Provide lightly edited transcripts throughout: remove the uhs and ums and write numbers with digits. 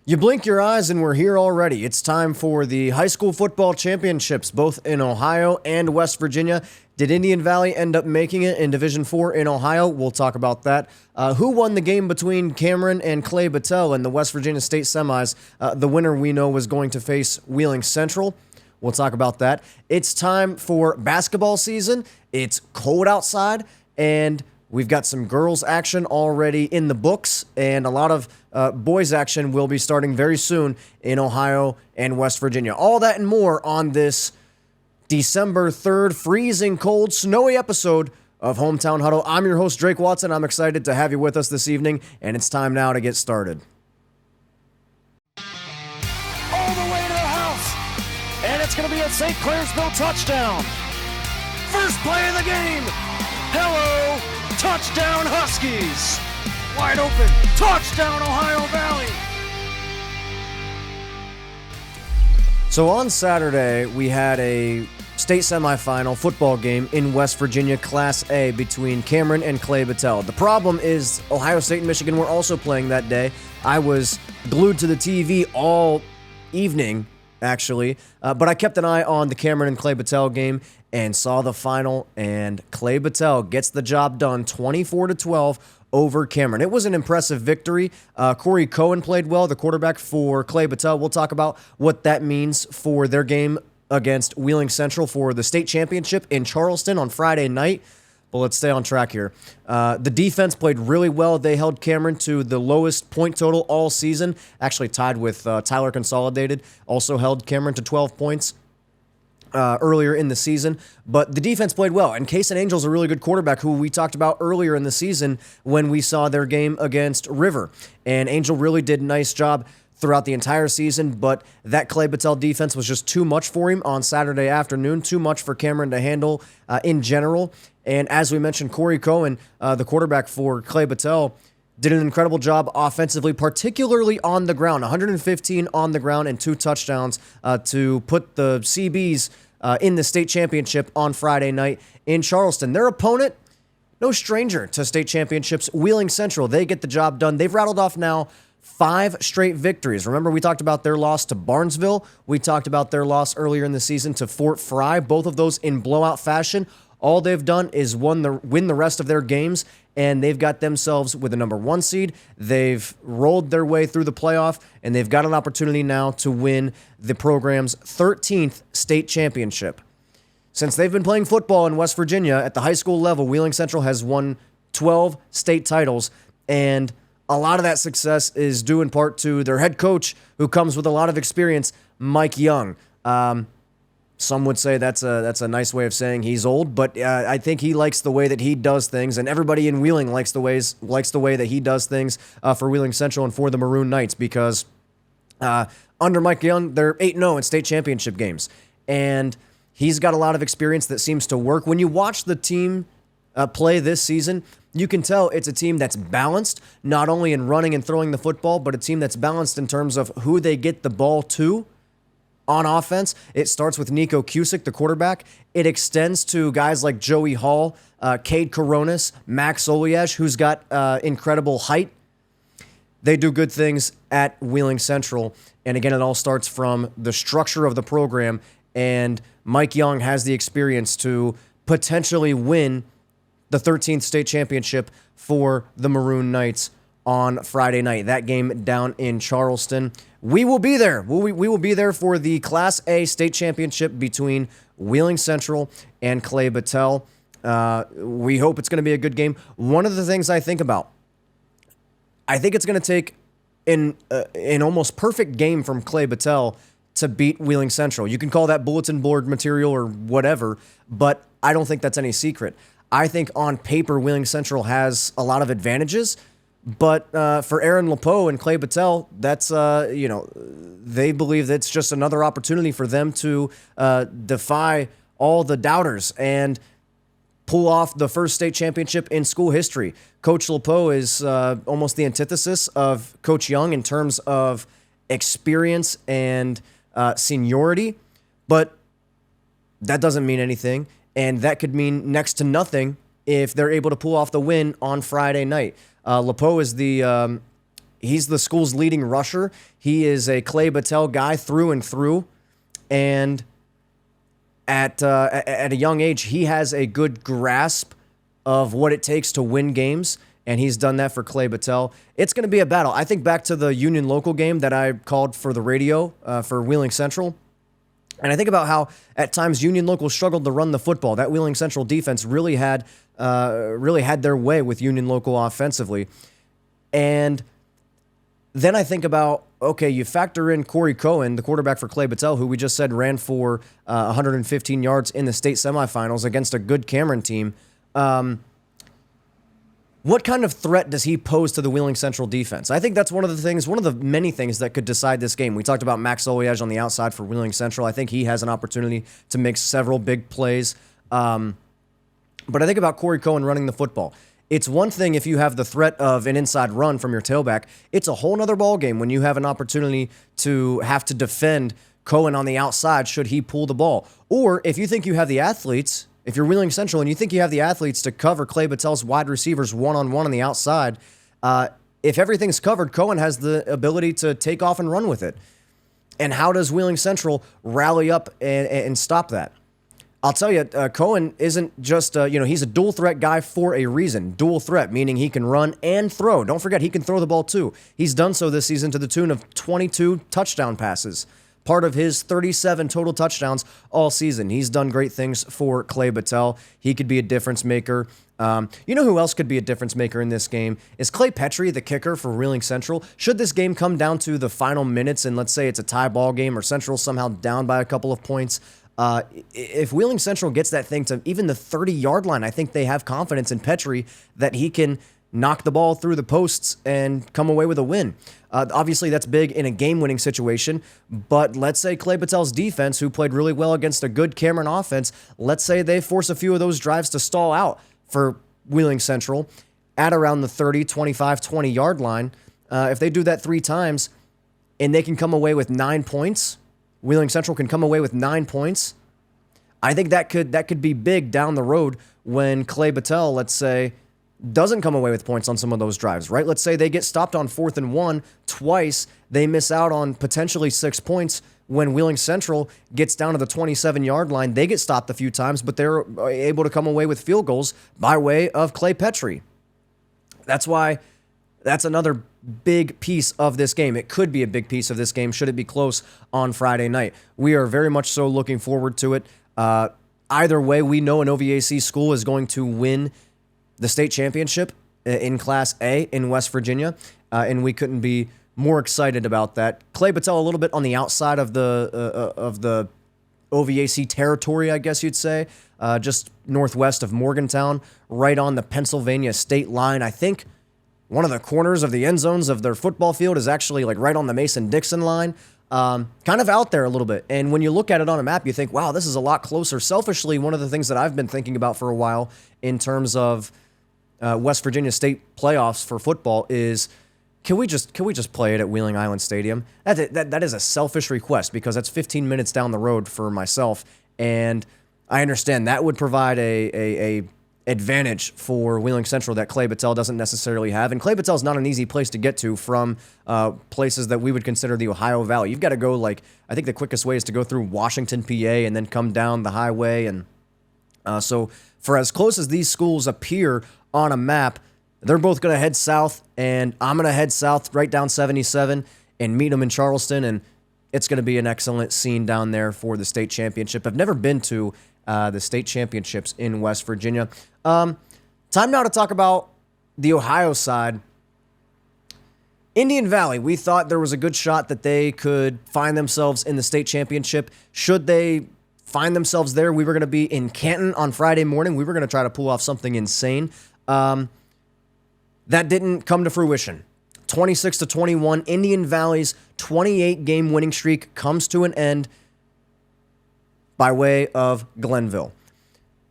You blink your eyes and we're here already. It's time for the high school football championships, both in Ohio and West Virginia. Did Indian Valley end up making it in Division 4 in Ohio? We'll talk about that. Who won the game between Cameron and Clay-Battelle in the West Virginia State semis? The winner we know was going to face Wheeling Central. We'll talk about that. It's time for basketball season. It's cold outside, and we've got some girls' action already in the books, and a lot of boys' action will be starting very soon in Ohio and West Virginia. All that and more on this December 3rd, freezing cold, snowy episode of Hometown Huddle. I'm your host, Drake Watson. I'm excited to have you with us this evening, and it's time now to get started. All the way to the house, and it's going to be a St. Clairsville touchdown. First play of the game. Hello, touchdown Huskies. Wide open, touchdown Ohio Valley. So on Saturday, we had a state semifinal football game in West Virginia, Class A, between Cameron and Clay-Battelle. The problem is Ohio State and Michigan were also playing that day. I was glued to the TV all evening, actually, but I kept an eye on the Cameron and Clay-Battelle game and saw the final, and Clay-Battelle gets the job done 24-12 over Cameron. It was an impressive victory. Corey Cohen played well, the quarterback for Clay-Battelle. We'll talk about what that means for their game against Wheeling Central for the state championship in Charleston on Friday night. But let's stay on track here. The defense played really well. They held Cameron to the lowest point total all season, actually tied with Tyler Consolidated. Also held Cameron to 12 points earlier in the season, but the defense played well. And Kason Angel's a really good quarterback who we talked about earlier in the season when we saw their game against River. And Angel really did a nice job throughout the entire season, but that Clay-Battelle defense was just too much for him on Saturday afternoon, too much for Cameron to handle in general. And as we mentioned, Corey Cohen, the quarterback for Clay-Battelle, did an incredible job offensively, particularly on the ground. 115 on the ground and 2 touchdowns to put the CBs in the state championship on Friday night in Charleston. Their opponent, no stranger to state championships, Wheeling Central. They get the job done. They've rattled off now 5 straight victories. Remember, we talked about their loss to Barnesville. We talked about their loss earlier in the season to Fort Fry, both of those in blowout fashion. All they've done is win the rest of their games, and they've got themselves with a number 1 seed. They've rolled their way through the playoff, and they've got an opportunity now to win the program's 13th state championship. Since they've been playing football in West Virginia at the high school level, Wheeling Central has won 12 state titles, and a lot of that success is due in part to their head coach, who comes with a lot of experience, Mike Young. Some would say that's a nice way of saying he's old, but I think he likes the way that he does things, and everybody in Wheeling likes the way that he does things for Wheeling Central and for the Maroon Knights, because under Mike Young, they're 8-0 in state championship games, and he's got a lot of experience that seems to work. When you watch the team play this season, you can tell it's a team that's balanced, not only in running and throwing the football, but a team that's balanced in terms of who they get the ball to. On offense, it starts with Nico Cusick, the quarterback. It extends to guys like Joey Hall, Cade Coronis, Max Oliash, who's got incredible height. They do good things at Wheeling Central. And again, it all starts from the structure of the program. And Mike Young has the experience to potentially win the 13th state championship for the Maroon Knights on Friday night. That game down in Charleston. We will be there. We will be there for the Class A state championship between Wheeling Central and Clay-Battelle. We hope it's going to be a good game. One of the things I think about, I think it's going to take an almost perfect game from Clay-Battelle to beat Wheeling Central. You can call that bulletin board material or whatever, but I don't think that's any secret. I think on paper, Wheeling Central has a lot of advantages. But for Aaron Lepeau and Clay-Battelle, that's, they believe that's just another opportunity for them to defy all the doubters and pull off the first state championship in school history. Coach Lepeau is almost the antithesis of Coach Young in terms of experience and seniority, but that doesn't mean anything, and that could mean next to nothing if they're able to pull off the win on Friday night. Lepeau is He's the school's leading rusher. He is a Clay-Battelle guy through and through. And at a young age, he has a good grasp of what it takes to win games, and he's done that for Clay-Battelle. It's going to be a battle. I think back to the Union Local game that I called for the radio for Wheeling Central, and I think about how at times Union Local struggled to run the football. That Wheeling Central defense really had their way with Union Local offensively. And then I think about, okay, you factor in Corey Cohen, the quarterback for Clay-Battelle, who we just said ran for 115 yards in the state semifinals against a good Cameron team. What kind of threat does he pose to the Wheeling Central defense? I think that's one of the many things that could decide this game. We talked about Max Oliage on the outside for Wheeling Central. I think he has an opportunity to make several big plays. But I think about Corey Cohen running the football. It's one thing if you have the threat of an inside run from your tailback. It's a whole nother ballgame when you have an opportunity to have to defend Cohen on the outside should he pull the ball. Or if you think you have the athletes, if you're Wheeling Central and you think you have the athletes to cover Clay-Battelle's wide receivers one-on-one on the outside, if everything's covered, Cohen has the ability to take off and run with it. And how does Wheeling Central rally up and stop that? I'll tell you, Cohen isn't just, he's a dual threat guy for a reason. Dual threat, meaning he can run and throw. Don't forget, he can throw the ball too. He's done so this season to the tune of 22 touchdown passes. Part of his 37 total touchdowns all season. He's done great things for Clay-Battelle. He could be a difference maker. You know who else could be a difference maker in this game? Is Clay Petrie, the kicker for Wheeling Central. Should this game come down to the final minutes and let's say it's a tie ball game or Central somehow down by a couple of points, if Wheeling Central gets that thing to even the 30-yard line, I think they have confidence in Petrie that he can knock the ball through the posts and come away with a win. Obviously, that's big in a game-winning situation, but let's say Clay-Battelle's defense, who played really well against a good Cameron offense, let's say they force a few of those drives to stall out for Wheeling Central at around the 30, 25, 20-yard line. If they do that 3 times and they can come away with 9 points, Wheeling Central can come away with 9 points, I think that could be big down the road when Clay-Battelle, let's say, doesn't come away with points on some of those drives, right? Let's say they get stopped on 4th and 1 twice. They miss out on potentially 6 points when Wheeling Central gets down to the 27-yard line. They get stopped a few times, but they're able to come away with field goals by way of Clay Petrie. That's why that's another big piece of this game. It could be a big piece of this game should it be close on Friday night. We are very much so looking forward to it. Either way, we know an OVAC school is going to win the state championship in Class A in West Virginia, and we couldn't be more excited about that. Clay-Battelle a little bit on the outside of the OVAC territory, I guess you'd say, just northwest of Morgantown, right on the Pennsylvania state line. I think one of the corners of the end zones of their football field is actually like right on the Mason-Dixon line. Kind of out there a little bit. And when you look at it on a map, you think, wow, this is a lot closer. Selfishly, one of the things that I've been thinking about for a while in terms of West Virginia State playoffs for football is, can we just play it at Wheeling Island Stadium? That is a selfish request because that's 15 minutes down the road for myself, and I understand that would provide a advantage for Wheeling Central that Clay-Battelle doesn't necessarily have. And Clay-Battelle is not an easy place to get to from places that we would consider the Ohio Valley. You've got to go, I think the quickest way is to go through Washington, PA, and then come down the highway. And so for as close as these schools appear on a map, they're both going to head south, and I'm going to head south right down 77 and meet them in Charleston, and it's going to be an excellent scene down there for the state championship. I've never been to the state championships in West Virginia. Time now to talk about the Ohio side. Indian Valley, we thought there was a good shot that they could find themselves in the state championship. Should they find themselves there, we were going to be in Canton on Friday morning. We were going to try to pull off something insane. That didn't come to fruition. 26-21, Indian Valley's 28-game winning streak comes to an end by way of Glenville.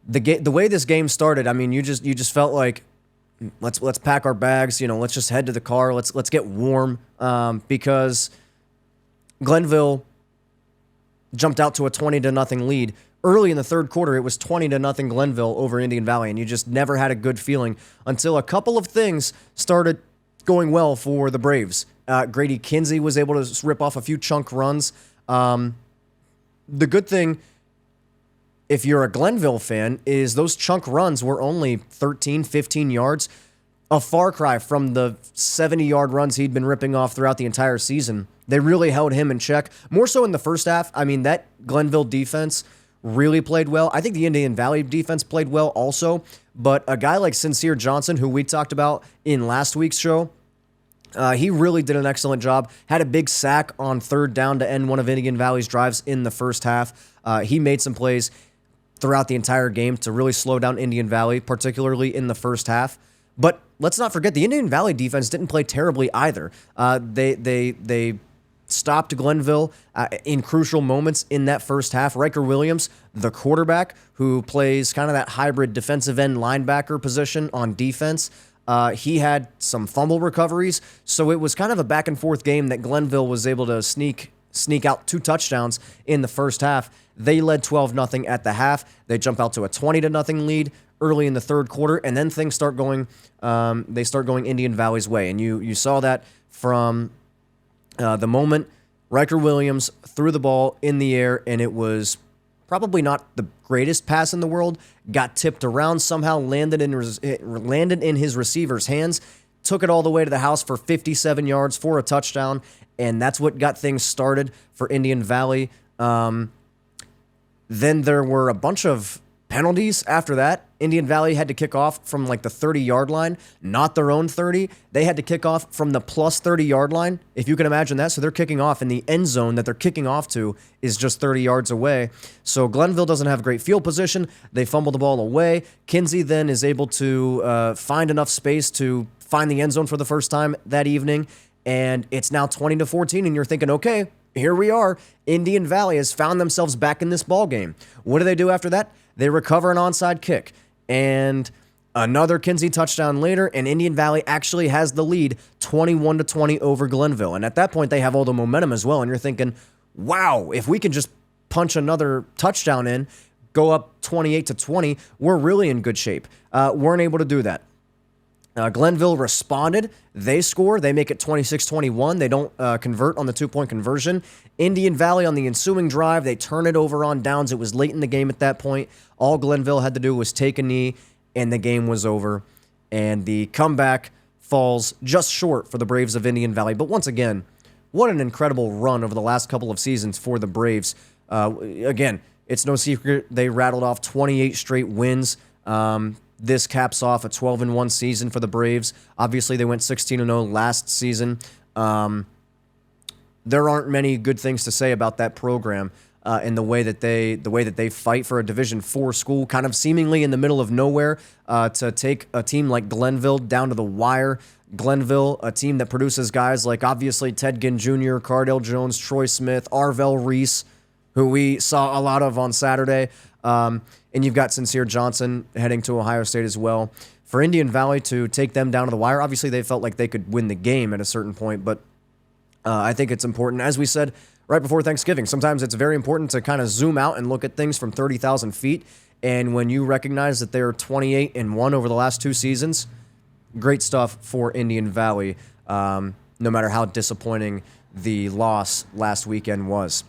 The way this game started, I mean, you just felt like let's pack our bags, let's just head to the car, let's get warm, because Glenville jumped out to a 20-0 lead. Early in the third quarter, it was 20-0 Glenville over Indian Valley, and you just never had a good feeling until a couple of things started going well for the Braves. Grady Kinsey was able to rip off a few chunk runs. The good thing, if you're a Glenville fan, is those chunk runs were only 13, 15 yards. A far cry from the 70-yard runs he'd been ripping off throughout the entire season. They really held him in check, more so in the first half. I mean, that Glenville defense really played well. I think the Indian Valley defense played well also, but a guy like Sincere Johnson, who we talked about in last week's show, he really did an excellent job. Had a big sack on third down to end one of Indian Valley's drives in the first half. He made some plays throughout the entire game to really slow down Indian Valley, particularly in the first half. But let's not forget, the Indian Valley defense didn't play terribly either. They stopped Glenville in crucial moments in that first half. Riker Williams, the quarterback, who plays kind of that hybrid defensive end linebacker position on defense, he had some fumble recoveries, so it was kind of a back-and-forth game that Glenville was able to sneak out 2 touchdowns in the first half. They led 12-0 at the half. They jump out to a 20-0 lead early in the third quarter, and then things start going. They start going Indian Valley's way, and you saw that from the moment Riker Williams threw the ball in the air, and it was probably not the greatest pass in the world. Got tipped around somehow, landed in his receiver's hands, took it all the way to the house for 57 yards for a touchdown, and that's what got things started for Indian Valley. Then there were a bunch of penalties after that. Indian Valley had to kick off from like the 30-yard line, not their own 30. They had to kick off from the plus 30-yard line, if you can imagine that. So they're kicking off, and the end zone that they're kicking off to is just 30 yards away. So Glenville doesn't have great field position. They fumble the ball away. Kinsey then is able to find enough space to find the end zone for the first time that evening, and it's now 20-14, and you're thinking, okay, here we are. Indian Valley has found themselves back in this ball game. What do they do after that? They recover an onside kick, and another Kinsey touchdown later, and Indian Valley actually has the lead 21-20 over Glenville. And at that point, they have all the momentum as well, and you're thinking, wow, if we can just punch another touchdown in, go up 28-20, we're really in good shape. Weren't able to do that. Glenville responded. They score. They make it 26-21. They don't convert on the 2-point conversion. Indian Valley on the ensuing drive, they turn it over on downs. It was late in the game at that point. All Glenville had to do was take a knee, and the game was over. And the comeback falls just short for the Braves of Indian Valley. But once again, what an incredible run over the last couple of seasons for the Braves. Again, it's no secret they rattled off 28 straight wins. This caps off a 12-1 season for the Braves. Obviously, they went 16-0 last season. There aren't many good things to say about that program and the way that they fight for a Division IV school, kind of seemingly in the middle of nowhere, to take a team like Glenville down to the wire. Glenville, a team that produces guys like obviously Ted Ginn Jr., Cardell Jones, Troy Smith, Arvell Reese, who we saw a lot of on Saturday. And you've got Sincere Johnson heading to Ohio State as well. For Indian Valley to take them down to the wire, obviously they felt like they could win the game at a certain point, but I think it's important. As we said right before Thanksgiving, sometimes it's very important to kind of zoom out and look at things from 30,000 feet, and when you recognize that they're 28-1 over the last 2 seasons, great stuff for Indian Valley, no matter how disappointing the loss last weekend was.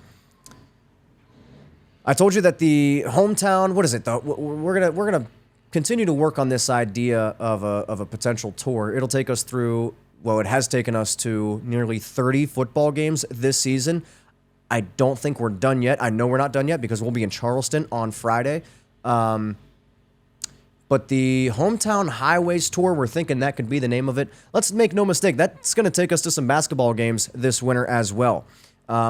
I told you that the hometown, what is it though? We're gonna continue to work on this idea of a potential tour. It'll take us through, well, it has taken us to nearly 30 football games this season. I don't think we're done yet. I know we're not done yet because we'll be in Charleston on Friday. But the Hometown Highways Tour, we're thinking that could be the name of it. Let's make no mistake, that's going to take us to some basketball games this winter as well.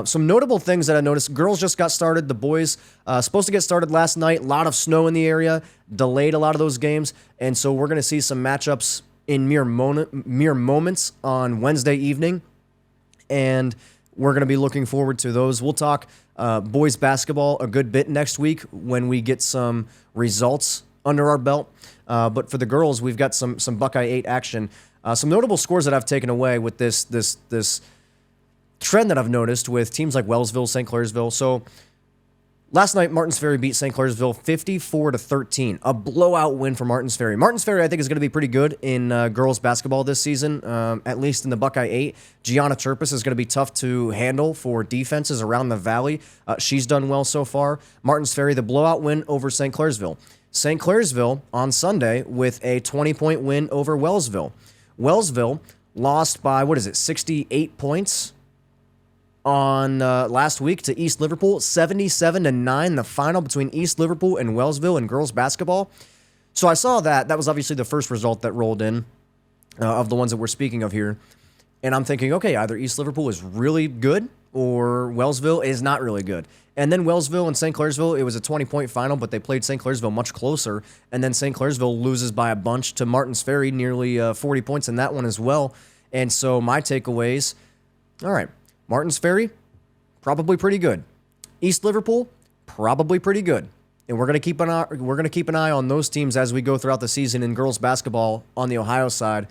Some notable things that I noticed. Girls just got started. The boys supposed to get started last night. A lot of snow in the area. Delayed a lot of those games. And so we're going to see some matchups in mere moments on Wednesday evening. And we're going to be looking forward to those. We'll talk boys basketball a good bit next week when we get some results under our belt. But for the girls, we've got some Buckeye 8 action. Some notable scores that I've taken away with this trend that I've noticed with teams like Wellsville, St. Clairsville. So Last night, Martins Ferry beat St. Clairsville 54-13. A blowout win for Martins Ferry. Martins Ferry, I think, is going to be pretty good in girls basketball this season, at least in the Buckeye 8. Gianna Turpis is going to be tough to handle for defenses around the valley. She's done well so far. Martins Ferry, the blowout win over St. Clairsville. St. Clairsville on Sunday with a 20-point win over Wellsville. Wellsville lost by, 68 points on last week to East Liverpool, 77-9, the final between East Liverpool and Wellsville in girls basketball. So I saw that. That was obviously the first result that rolled in of the ones that we're speaking of here. And I'm thinking, okay, either East Liverpool is really good or Wellsville is not really good. And then Wellsville and St. Clairsville, it was a 20-point final, but they played St. Clairsville much closer. And then St. Clairsville loses by a bunch to Martins Ferry, nearly 40 points in that one as well. And so my takeaways, all right, Martins Ferry, probably pretty good. East Liverpool, probably pretty good. And we're going to keep an eye on those teams as we go throughout the season in girls basketball on the Ohio side.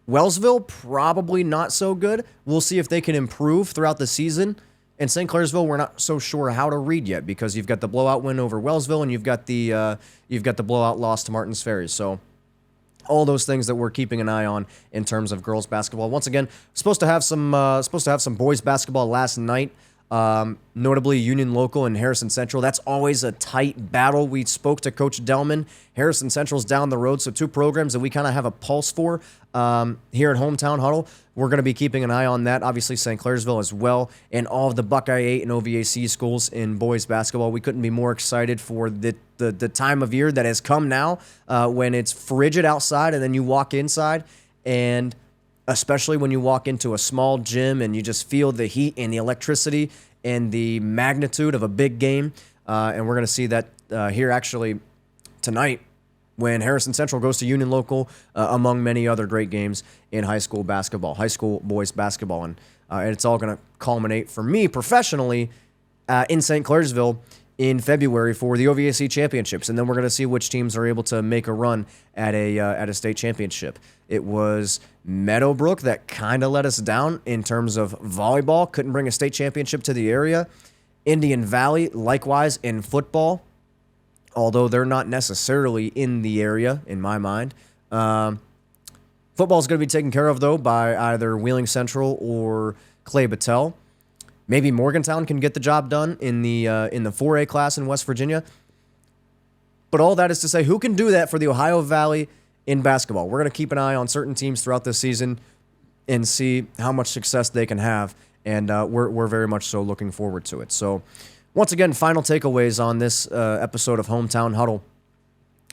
Wellsville, probably not so good. We'll see if they can improve throughout the season. And St. Clairsville, we're not so sure how to read yet because you've got the blowout win over Wellsville and you've got the blowout loss to Martins Ferry. So all those things that we're keeping an eye on in terms of girls basketball. Once again, supposed to have some boys basketball last night. Notably Union Local and Harrison Central. That's always a tight battle. We spoke to Coach Delman. Harrison Central's down the road, so two programs that we kind of have a pulse for here at Hometown Huddle. We're going to be keeping an eye on that. Obviously, St. Clairsville as well, and all of the Buckeye 8 and OVAC schools in boys basketball. We couldn't be more excited for the time of year that has come now when it's frigid outside and then you walk inside, and especially when you walk into a small gym and you just feel the heat and the electricity and the magnitude of a big game. And we're going to see that here actually tonight when Harrison Central goes to Union Local, among many other great games in high school basketball, high school boys basketball. And it's all going to culminate for me professionally in St. Clairsville in February for the OVAC championships. And then we're going to see which teams are able to make a run at a state championship. It was Meadowbrook that kind of let us down in terms of volleyball. Couldn't bring a state championship to the area. Indian Valley, likewise, in football, although they're not necessarily in the area, in my mind. Football is going to be taken care of, though, by either Wheeling Central or Clay-Battelle. Maybe Morgantown can get the job done in the 4A class in West Virginia. But all that is to say, who can do that for the Ohio Valley in basketball? We're going to keep an eye on certain teams throughout this season and see how much success they can have. And we're very much so looking forward to it. So, once again, final takeaways on this episode of Hometown Huddle.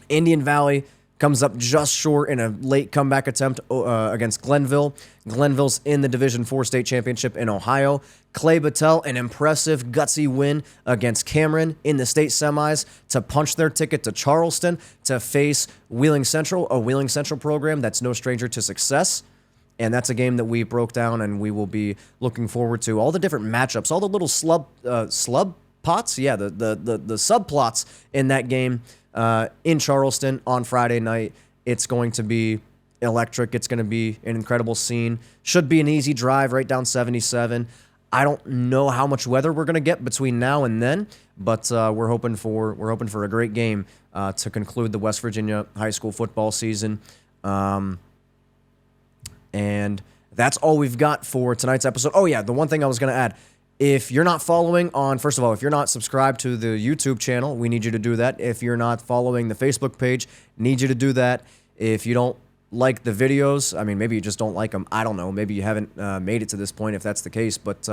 Indian Valley comes up just short in a late comeback attempt against Glenville. Glenville's in the Division IV state championship in Ohio. Clay-Battelle, an impressive, gutsy win against Cameron in the state semis to punch their ticket to Charleston to face Wheeling Central, a Wheeling Central program that's no stranger to success. And that's a game that we broke down and we will be looking forward to. All the different matchups, all the little slub pots, yeah, the subplots in that game in Charleston on Friday night. It's going to be electric. It's going to be an incredible scene. Should be an easy drive right down 77. I don't know how much weather we're going to get between now and then, but we're hoping for a great game to conclude the West Virginia high school football season. And that's all we've got for tonight's episode. Oh yeah, the one thing I was going to add, if you're not following on, first of all, if you're not subscribed to the YouTube channel, we need you to do that. If you're not following the Facebook page, need you to do that. If you don't like the videos, I mean, maybe you just don't like them. I don't know. Maybe you haven't made it to this point if that's the case, but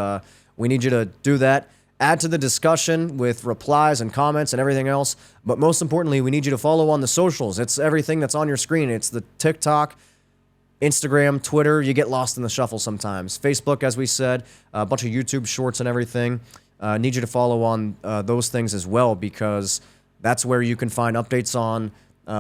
we need you to do that. Add to the discussion with replies and comments and everything else. But most importantly, we need you to follow on the socials. It's everything that's on your screen. It's the TikTok, Instagram, Twitter. You get lost in the shuffle sometimes. Facebook, as we said, a bunch of YouTube shorts and everything. Need you to follow on those things as well, because that's where you can find updates on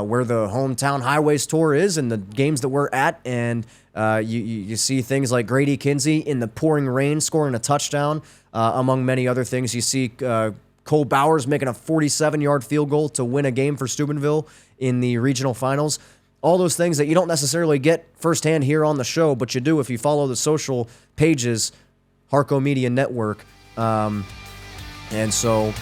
where the Hometown Highways Tour is and the games that we're at. And you see things like Grady Kinsey in the pouring rain scoring a touchdown, among many other things. You see Cole Bowers making a 47-yard field goal to win a game for Steubenville in the regional finals. All those things that you don't necessarily get firsthand here on the show, but you do if you follow the social pages, Harco Media Network. And so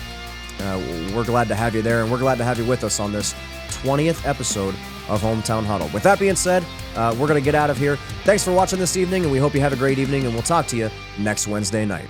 we're glad to have you there, and we're glad to have you with us on this 20th episode of Hometown Huddle. With that being said, we're going to get out of here. Thanks for watching this evening, and we hope you have a great evening, and we'll talk to you next Wednesday night.